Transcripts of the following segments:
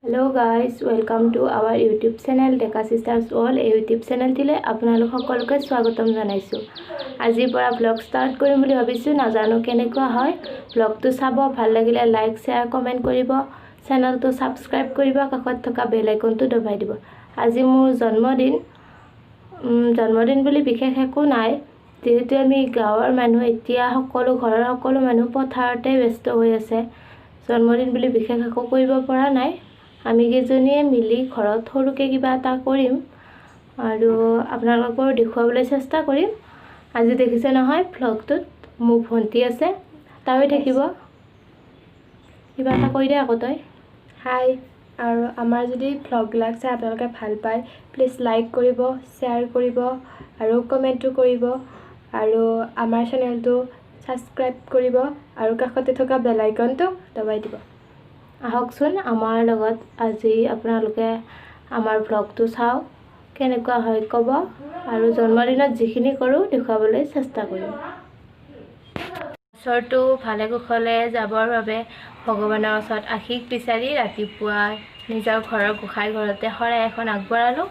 Hello guys, welcome to our YouTube channel Deka Sisters All YouTube channel tile আপোনালোক সকলোকে স্বাগতম জনাইছো। আজিৰ পৰা ব্লগ ষ্টাৰ্ট কৰিম বুলি ভাবিছো, নাজানো কেনেকুৱা হয়। ব্লগটো চাব, ভাল লাগিলে লাইক শেয়াৰ কমেন্ট কৰিব, চেনেলটো সাবস্ক্ৰাইব কৰিব, কাষত থকা বেল আইকনটো দবাই দিব। আজি মোৰ জন্মদিন বুলি বিশেষ একো নাই, যেহেতু আমি গাঁৱৰ মানুহ, এতিয়া সকলো ঘৰৰ সকলো মানুহ পথাৰতে ব্যস্ত হৈ আছে। জন্মদিন বুলি বিশেষ একো কৰিব পৰা নাই। আমি কেইজনীয়ে মিলি ঘৰত সৰুকে কিবা এটা কৰিম আৰু আপোনালোকৰ দেখুৱাবলৈ চেষ্টা কৰিম। আজি দেখিছে নহয় ভ্লগটোত মোৰ ভণ্টি আছে, তাই থাকিব। কিবা এটা কৈ দে আকৌ তই। হাই, আৰু আমাৰ যদি ভ্লগবিলাক চাই আপোনালোকে ভাল পায়, প্লিজ লাইক কৰিব, শ্বেয়াৰ কৰিব আৰু কমেণ্টো কৰিব, আৰু আমাৰ চেনেলটো ছাবস্ক্ৰাইব কৰিব আৰু কাষতে থকা বেল আইকনটো দবাই দিব। আহকচোন আমাৰ লগত আজি আপোনালোকে আমাৰ ভ্লগটো চাওক, কেনেকুৱা হয় ক'ব, আৰু জন্মদিনত যিখিনি কৰোঁ দেখুৱাবলৈ চেষ্টা কৰিম। বছৰটো ভালে কুশলে যাবৰ বাবে ভগৱানৰ ওচৰত আশীষ বিচাৰি ৰাতিপুৱা নিজৰ ঘৰৰ গোসাঁই ঘৰতে শৰাই এখন আগবঢ়ালোঁ।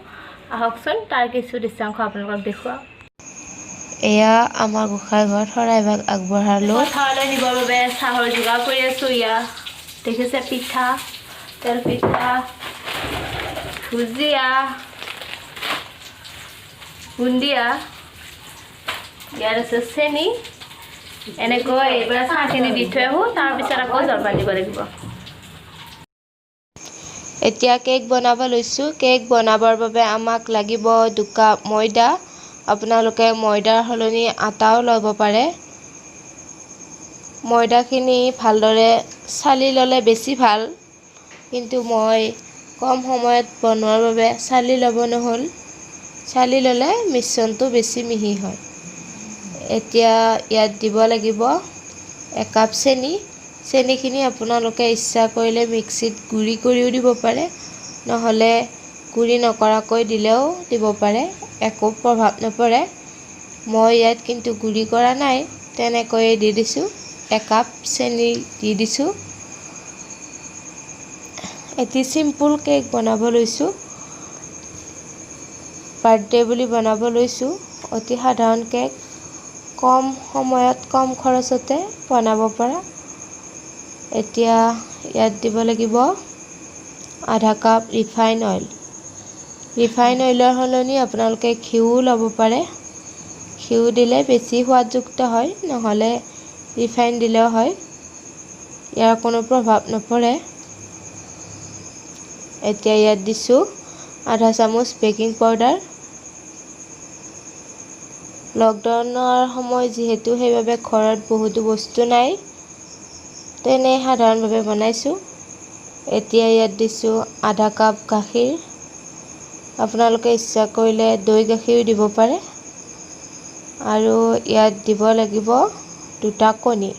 আহকচোন তাৰ কিছু দৃশ্যাংশ আপোনালোকক দেখুৱাওঁ। এয়া আমাৰ গোসাঁই ঘৰত শৰাই ভাগ আগবঢ়ালোঁ। পথাৰলৈ নিবৰ বাবে চাহৰ যোগাৰ কৰি আছোঁ। ইয়াত দেখিছে পিঠা, তেল পিঠা, ভুজিয়া, বুন্দিয়া, ইয়াত আছে চেনি। এনেকৈ এইবাৰ চাহখিনি দি থৈ আহোঁ, তাৰপিছত আকৌ জলপান দিব লাগিব। এতিয়া কেক বনাব লৈছোঁ। কেক বনাবৰ বাবে আমাক লাগিব 2 কাপ ময়দা। আপোনালোকে ময়দাৰ সলনি আটাও ল'ব পাৰে। ময়দাখিনি ভালদৰে চালি ল'লে বেছি ভাল, কিন্তু মই কম সময়ত বনোৱাৰ বাবে চালি ল'ব নহ'ল। চালি ল'লে মিশ্ৰণটো বেছি মিহি হয়। এতিয়া ইয়াত দিব লাগিব 1 কাপ চেনি। চেনিখিনি আপোনালোকে ইচ্ছা কৰিলে মিক্সিত গুড়ি কৰিও দিব পাৰে, নহ'লে গুড়ি নকৰাকৈ দিলেও দিব পাৰে, একো প্ৰভাৱ নপৰে। মই ইয়াত কিন্তু গুড়ি কৰা নাই, তেনেকৈয়ে দি দিছোঁ। 1 কাপ চেনি দি দিছোঁ। এটি চিম্পুল কেক বনাব লৈছোঁ। বাৰ্থডে বুলি বনাব লৈছোঁ। অতি সাধাৰণ কেক, কম সময়ত কম খৰচতে বনাব পৰা। এতিয়া ইয়াত দিব লাগিব আধা কাপ ৰিফাইন অইল। ৰিফাইন অইলৰ সলনি আপোনালোকে ঘিউ ল'ব পাৰে। ঘিউ দিলে বেছি সোৱাদযুক্ত হয়, নহ'লে ৰিফাইন দিলেও হয়, ইয়াৰ কোনো প্ৰভাৱ নপৰে। এতিয়া ইয়াত দিছোঁ আধা চামুচ বেকিং পাউডাৰ। লকডাউনৰ সময় যিহেতু, সেইবাবে ঘৰত বহুতো বস্তু নাই, তেনে সাধাৰণভাৱে বনাইছোঁ। এতিয়া ইয়াত দিছোঁ আধা কাপ গাখীৰ। আপোনালোকে ইচ্ছা কৰিলে দৈ গাখীৰো দিব পাৰে। আৰু ইয়াত দিব লাগিব 2টা কণী।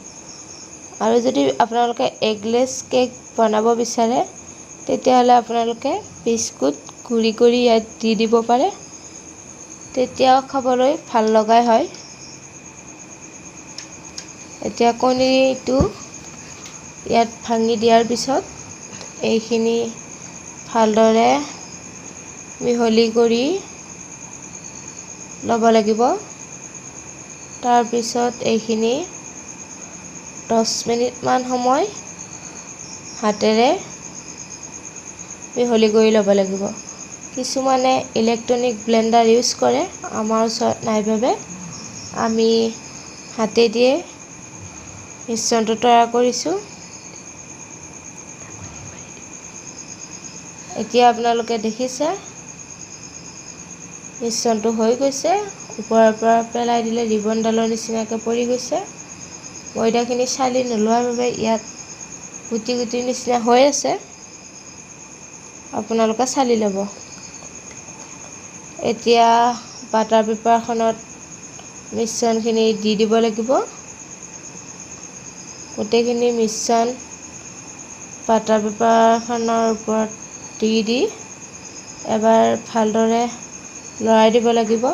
আৰু যদি আপোনালোকে এগলেছ কেক বনাব বিচাৰে, তেতিয়াহ'লে আপোনালোকে বিস্কুট গুড়ি কৰি ইয়াত দি দিব পাৰে, তেতিয়াও খাবলৈ ভাল লগাই হয়। এতিয়া কণীটো ইয়াত ভাঙি দিয়াৰ পিছত এইখিনি ভালদৰে মিহলি কৰি ল'ব লাগিব। তাৰপিছত এইখিনি 10 মিনিটমান সময় হাতেৰে মিহলি কৰি ল'ব লাগিব। কিছুমানে ইলেক্ট্ৰনিক ব্লেণ্ডাৰ ইউজ কৰে, আমাৰ ওচৰত নাই বাবে আমি হাতেদিয়ে মিশ্ৰণটো তৈয়াৰ কৰিছোঁ। এতিয়া আপোনালোকে দেখিছে মিশ্ৰণটো হৈ গৈছে। ওপৰৰ পৰা পেলাই দিলে ৰিবনডালৰ নিচিনাকৈ পৰি গৈছে। ময়দাখিনি চালি নোলোৱাৰ বাবে ইয়াত গুটি গুটিৰ নিচিনা হৈ আছে, আপোনালোকে চালি ল'ব। এতিয়া বাটাৰ পেপাৰখনত মিশ্ৰণখিনি দি দিব লাগিব। গোটেইখিনি মিশ্ৰণ বাটাৰ পেপাৰখনৰ ওপৰত দি এবাৰ ভালদৰে লৰাই দিব লাগিব।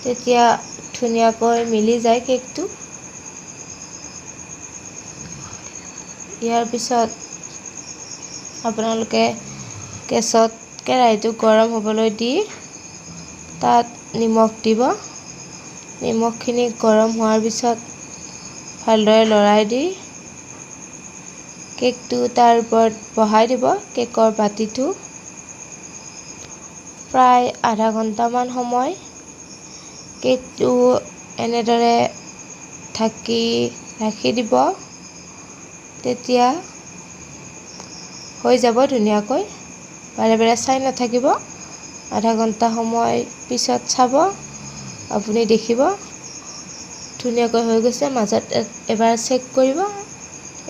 তেতিয়া ধুনীয়াকৈ মিলি যায় কেকটো। ইয়াৰ পিছত আপোনালোকে গেছত কেৰাহীটো গৰম হ'বলৈ দি তাত নিমখ দিব। নিমখখিনি গৰম হোৱাৰ পিছত ভালদৰে লৰাই দি কেকটো তাৰ ওপৰত বহাই দিব। কেকৰ বাতিটো প্ৰায় আধা ঘণ্টামান সময় কেকটো এনেদৰে ঢাকি ৰাখি দিব। তেতিয়া হৈ যাব ধুনীয়াকৈ। বাৰে বাৰে চাই নাথাকিব। আধা ঘণ্টা সময় পিছত চাব, আপুনি দেখিব ধুনীয়াকৈ হৈ গৈছে। মাজত এবাৰ চেক কৰিব।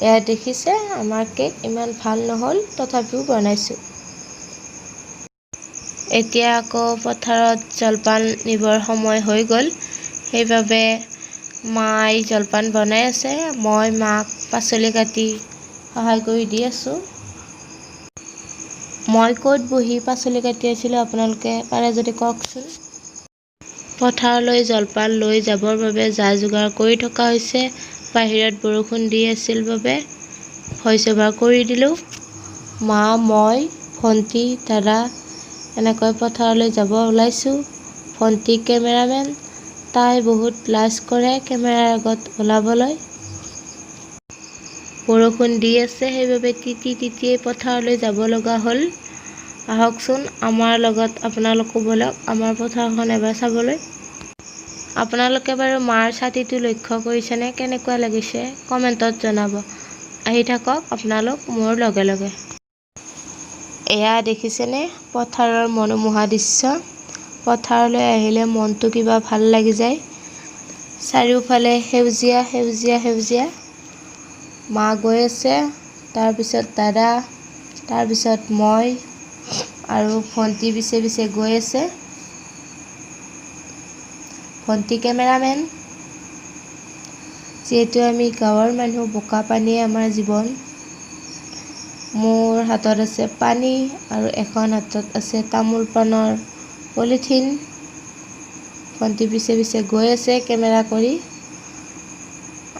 এয়া দেখিছে আমাৰ কেক ইমান ভাল নহ'ল, তথাপিও বনাইছোঁ। এতিয়া আকৌ পথাৰত জলপান নিবৰ সময় হৈ গ'ল। সেইবাবে মাই জলপান বনাই আছে। মই মাক পাচলি কাটি সহায় কৰি দি আছোঁ। মই ক'ত বহি পাচলি কাটি আছিলোঁ আপোনালোকে পাৰে যদি কওকচোন। পথাৰলৈ জলপান লৈ যাবৰ বাবে যা-যোগাৰ কৰি থকা হৈছে। বাহিৰত বৰষুণ দি আছিল বাবে ভইচ অভাৰ কৰি দিলোঁ। মা, মই, ভণ্টি, দাদা এনেকৈ পথাৰলৈ যাব ওলাইছোঁ। ভণ্টি কেমেৰামেন। তাই বহুত লাজ কৰে কেমেৰাৰ আগত ওলাবলৈ। বৰষুণ দি আছে, সেইবাবে তিতিয়ে পথাৰলৈ যাব লগা হ'ল। আহকচোন আমাৰ লগত আপোনালোকো বলক আমাৰ পথাৰখন এবাৰ চাবলৈ। আপোনালোকে বাৰু মাৰ ছাতিটো লক্ষ্য কৰিছেনে? কেনেকুৱা লাগিছে কমেণ্টত জনাব। আহি থাকক আপোনালোক মোৰ লগে লগে। এয়া দেখিছেনে পথাৰৰ মনোমোহা দৃশ্য। পথাৰলৈ আহিলে মনটো কিবা ভাল লাগি যায়। চাৰিওফালে সেউজীয়া সেউজীয়া সেউজীয়া। মা গৈ আছে, তাৰপিছত দাদা, তাৰপিছত মই আৰু ভণ্টি পিছে পিছে গৈ আছে। ভণ্টি কেমেৰামেন। যিহেতু আমি গাঁৱৰ মানুহ, বোকা পানীয়ে আমাৰ জীৱন। মোৰ হাতত আছে পানী আৰু এখন হাতত আছে তামোল পাণৰ পলিথিন। ভণ্টি পিছে পিছে গৈ আছে কেমেৰা কৰি।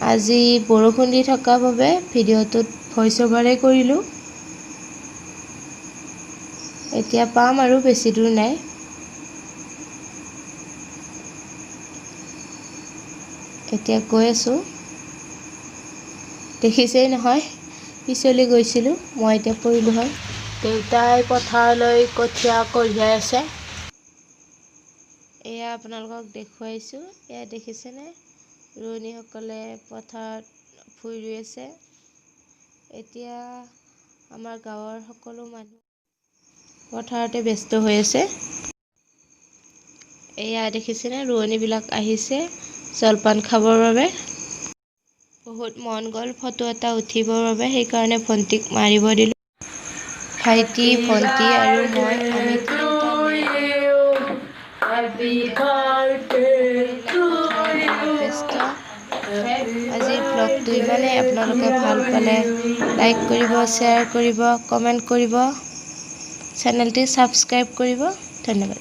আজি বৰষুণ দি থকাৰ বাবে ভিডিঅ'টোত ভইচ অভাৰেই কৰিলোঁ। এতিয়া পাম আৰু বেছি দূৰ নাই। এতিয়া গৈ আছোঁ। দেখিছেই নহয় পিছলি গৈছিলোঁ, মই এতিয়া পৰিলোঁ হয়। দেউতাই পথাৰলৈ কঠীয়া কঢ়িয়াই আছে। এয়া আপোনালোকক দেখুৱাইছোঁ। এয়া দেখিছেনে ৰোৱনীসকলে পথাৰত ভূঁই ৰুই আছে। এতিয়া আমাৰ গাঁৱৰ সকলো মানুহ পথাৰতে ব্যস্ত হৈ আছে। এয়া দেখিছেনে ৰোৱনীবিলাক আহিছে জলপান খাবৰ বাবে। বহুত মন গ'ল ফটো এটা উঠিবৰ বাবে, সেইকাৰণে ভণ্টিক মাৰিব দিলোঁ। ভাইটি, ভণ্টি আৰু মই আমি তিনিওটা ব্যস্ত। আজিৰ ব্লগটো ইমানেই। আপোনালোকে ভাল পালে লাইক কৰিব, শ্বেয়াৰ কৰিব, কমেণ্ট কৰিব, চেনেলটি ছাবস্ক্ৰাইব কৰিব। ধন্যবাদ।